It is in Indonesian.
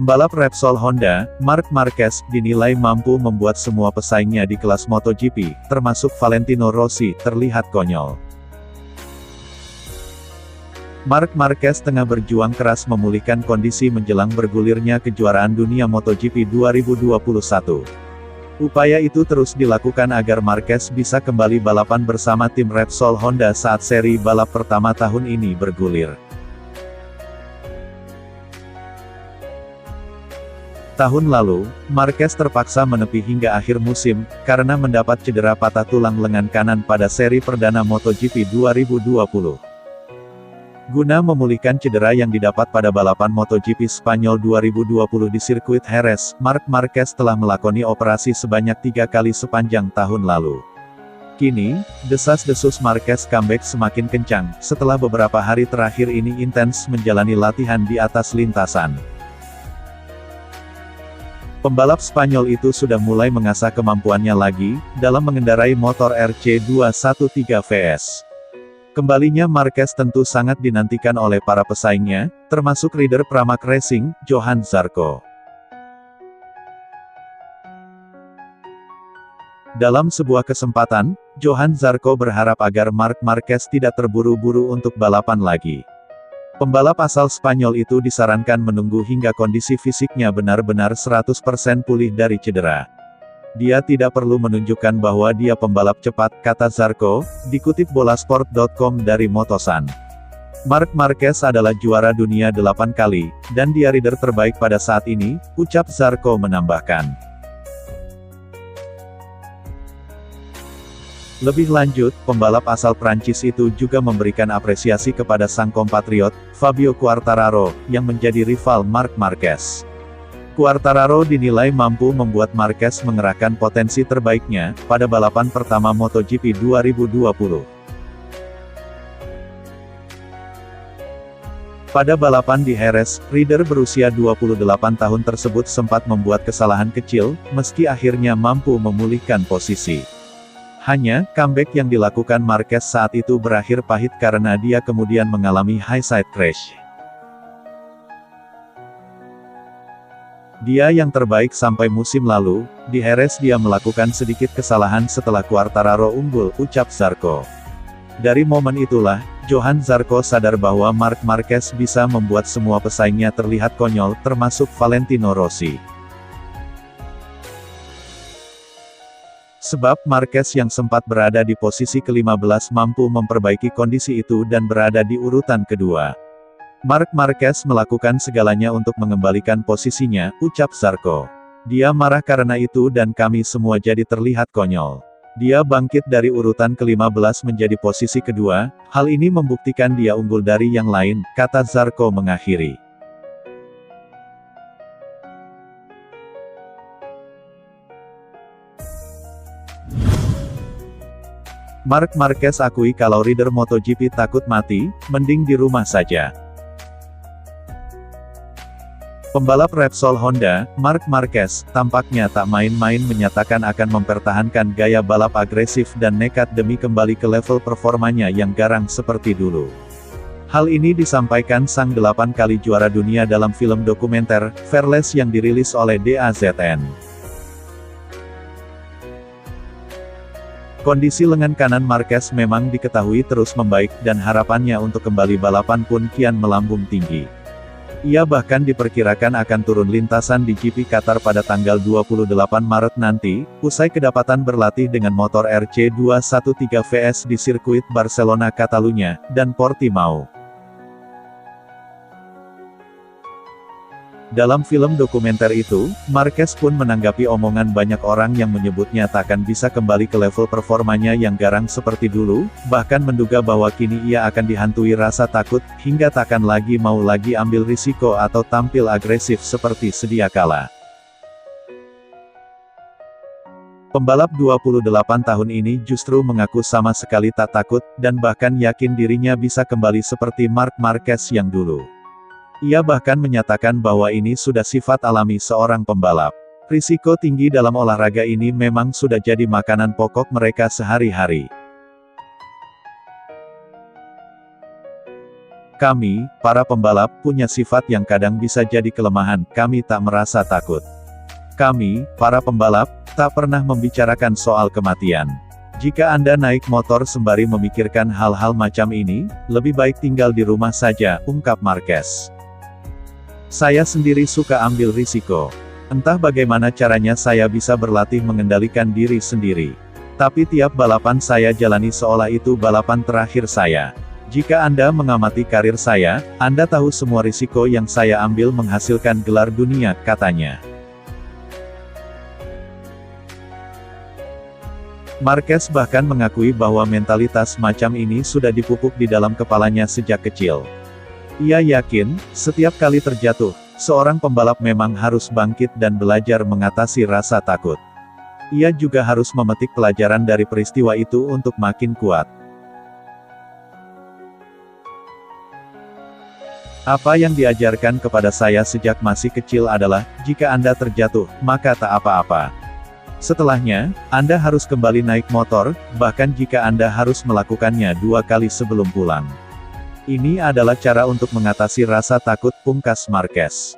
Pembalap Repsol Honda, Marc Marquez, dinilai mampu membuat semua pesaingnya di kelas MotoGP, termasuk Valentino Rossi, terlihat konyol. Marc Marquez tengah berjuang keras memulihkan kondisi menjelang bergulirnya kejuaraan dunia MotoGP 2021. Upaya itu terus dilakukan agar Marquez bisa kembali balapan bersama tim Repsol Honda saat seri balap pertama tahun ini bergulir. Tahun lalu, Marquez terpaksa menepi hingga akhir musim, karena mendapat cedera patah tulang lengan kanan pada seri perdana MotoGP 2020. Guna memulihkan cedera yang didapat pada balapan MotoGP Spanyol 2020 di sirkuit Jerez, Marc Marquez telah melakoni operasi sebanyak 3 kali sepanjang tahun lalu. Kini, desas-desus Marquez comeback semakin kencang, setelah beberapa hari terakhir ini intens menjalani latihan di atas lintasan. Pembalap Spanyol itu sudah mulai mengasah kemampuannya lagi, dalam mengendarai motor RC213 VS. Kembalinya Marquez tentu sangat dinantikan oleh para pesaingnya, termasuk rider Pramac Racing, Johan Zarco. Dalam sebuah kesempatan, Johan Zarco berharap agar Marc Marquez tidak terburu-buru untuk balapan lagi. Pembalap asal Spanyol itu disarankan menunggu hingga kondisi fisiknya benar-benar 100% pulih dari cedera. Dia tidak perlu menunjukkan bahwa dia pembalap cepat, kata Zarco, dikutip bolasport.com dari Motosan. Marc Marquez adalah juara dunia 8 kali, dan dia rider terbaik pada saat ini, ucap Zarco menambahkan. Lebih lanjut, pembalap asal Prancis itu juga memberikan apresiasi kepada sang kompatriot, Fabio Quartararo, yang menjadi rival Marc Marquez. Quartararo dinilai mampu membuat Marquez mengerahkan potensi terbaiknya, pada balapan pertama MotoGP 2020. Pada balapan di Jerez, rider berusia 28 tahun tersebut sempat membuat kesalahan kecil, meski akhirnya mampu memulihkan posisi. Hanya, comeback yang dilakukan Marquez saat itu berakhir pahit karena dia kemudian mengalami high side crash. Dia yang terbaik sampai musim lalu, di Jerez dia melakukan sedikit kesalahan setelah Quartararo unggul, ucap Zarco. Dari momen itulah, Johan Zarco sadar bahwa Marc Marquez bisa membuat semua pesaingnya terlihat konyol, termasuk Valentino Rossi. Sebab Marquez yang sempat berada di posisi ke-15 mampu memperbaiki kondisi itu dan berada di urutan kedua. Marc Marquez melakukan segalanya untuk mengembalikan posisinya, ucap Zarco. Dia marah karena itu dan kami semua jadi terlihat konyol. Dia bangkit dari urutan ke-15 menjadi posisi kedua, hal ini membuktikan dia unggul dari yang lain, kata Zarco mengakhiri. Marc Marquez akui kalau rider MotoGP takut mati, mending di rumah saja. Pembalap Repsol Honda, Marc Marquez, tampaknya tak main-main menyatakan akan mempertahankan gaya balap agresif dan nekat demi kembali ke level performanya yang garang seperti dulu. Hal ini disampaikan sang 8 kali juara dunia dalam film dokumenter, Fearless yang dirilis oleh DAZN. Kondisi lengan kanan Marquez memang diketahui terus membaik dan harapannya untuk kembali balapan pun kian melambung tinggi. Ia bahkan diperkirakan akan turun lintasan di GP Qatar pada tanggal 28 Maret nanti, usai kedapatan berlatih dengan motor RC213 VS di sirkuit Barcelona Catalunya, dan Portimao. Dalam film dokumenter itu, Marquez pun menanggapi omongan banyak orang yang menyebutnya takkan bisa kembali ke level performanya yang garang seperti dulu, bahkan menduga bahwa kini ia akan dihantui rasa takut, hingga takkan lagi mau lagi ambil risiko atau tampil agresif seperti sedia kala. Pembalap 28 tahun ini justru mengaku sama sekali tak takut, dan bahkan yakin dirinya bisa kembali seperti Marc Marquez yang dulu. Ia bahkan menyatakan bahwa ini sudah sifat alami seorang pembalap. Risiko tinggi dalam olahraga ini memang sudah jadi makanan pokok mereka sehari-hari. Kami, para pembalap, punya sifat yang kadang bisa jadi kelemahan, kami tak merasa takut. Kami, para pembalap, tak pernah membicarakan soal kematian. Jika Anda naik motor sembari memikirkan hal-hal macam ini, lebih baik tinggal di rumah saja, ungkap Marquez. Saya sendiri suka ambil risiko. Entah bagaimana caranya saya bisa berlatih mengendalikan diri sendiri. Tapi tiap balapan saya jalani seolah itu balapan terakhir saya. Jika Anda mengamati karir saya, Anda tahu semua risiko yang saya ambil menghasilkan gelar dunia, katanya. Marquez bahkan mengakui bahwa mentalitas macam ini sudah dipupuk di dalam kepalanya sejak kecil. Ia yakin, setiap kali terjatuh, seorang pembalap memang harus bangkit dan belajar mengatasi rasa takut. Ia juga harus memetik pelajaran dari peristiwa itu untuk makin kuat. Apa yang diajarkan kepada saya sejak masih kecil adalah, jika Anda terjatuh, maka tak apa-apa. Setelahnya, Anda harus kembali naik motor, bahkan jika Anda harus melakukannya 2 kali sebelum pulang. Ini adalah cara untuk mengatasi rasa takut, pungkas Marquez.